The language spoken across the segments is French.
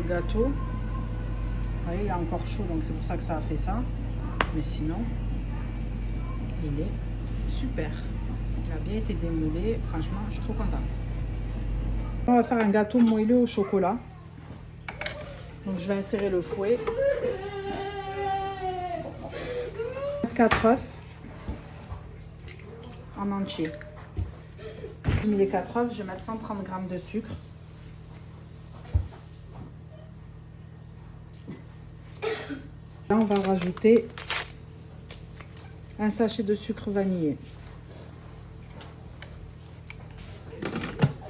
gâteau. Vous voyez, il est encore chaud, donc c'est pour ça que ça a fait ça. Mais sinon, il est super. Il a bien été démoulé. Franchement, je suis trop contente. On va faire un gâteau moelleux au chocolat. Donc, je vais insérer le fouet. 4 œufs en entier. J'ai mis les 4 œufs, je vais mettre 130 g de sucre. Là, on va rajouter un sachet de sucre vanillé.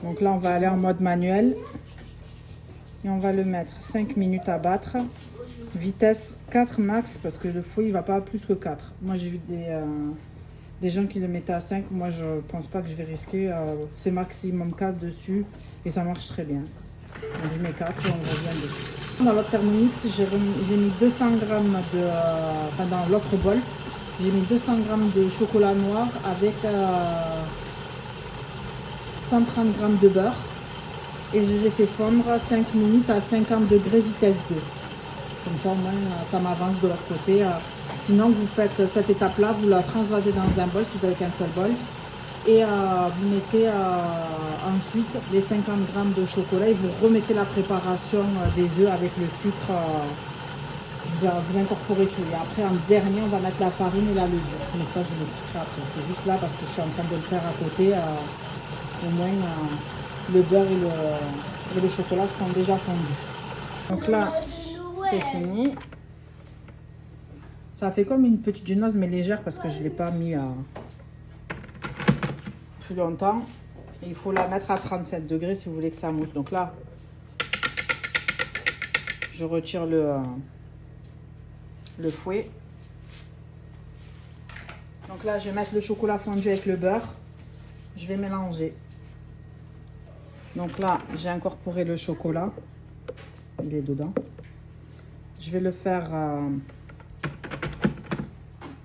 Donc là, on va aller en mode manuel et on va le mettre 5 minutes à battre. Vitesse 4 max parce que le fouet il va pas plus que 4. Moi j'ai vu des gens qui le mettaient à 5. Moi je pense pas que je vais risquer. C'est maximum 4 dessus et ça marche très bien. Donc je mets 4 et on revient dessus. Dans l'autre Thermomix, j'ai mis 200 g de... enfin dans l'autre bol, j'ai mis 200 g de chocolat noir avec 130 g de beurre. Et je les ai fait fondre 5 minutes à 50 degrés vitesse 2. Comme ça, au moins, ça m'avance de l'autre côté. Sinon, vous faites cette étape-là, vous la transvasez dans un bol si vous n'avez qu'un seul bol. Et vous mettez ensuite les 50 g de chocolat et vous remettez la préparation des œufs avec le sucre. Vous incorporez tout. Et après, en dernier, on va mettre la farine et la levure. Mais ça, je vous l'expliquerai après. C'est juste là parce que je suis en train de le faire à côté. Au moins, le beurre et le chocolat seront déjà fondus. Donc là, c'est fini. Ça fait comme une petite genoise mais légère parce que je ne l'ai pas mis plus longtemps. Et il faut la mettre à 37 degrés si vous voulez que ça mousse. Donc là, je retire le fouet. Donc là, je vais mettre le chocolat fondu avec le beurre. Je vais mélanger. Donc là, j'ai incorporé le chocolat. Il est dedans. Je vais le faire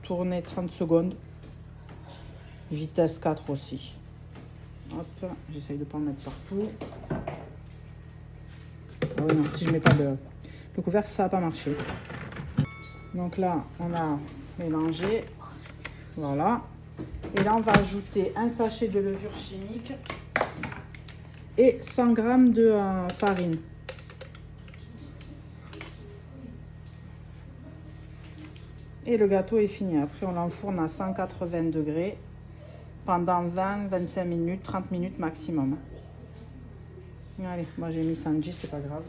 tourner 30 secondes. Vitesse 4 aussi. Hop, j'essaye de ne pas en mettre partout. Ah oui, non, si je ne mets pas le couvercle, ça ne va pas marcher. Donc là, on a mélangé. Voilà. Et là, on va ajouter un sachet de levure chimique et 100 g de farine. Et le gâteau est fini. Après, on l'enfourne à 180 degrés pendant 20-25 minutes, 30 minutes maximum. Allez, moi j'ai mis 110, c'est pas grave.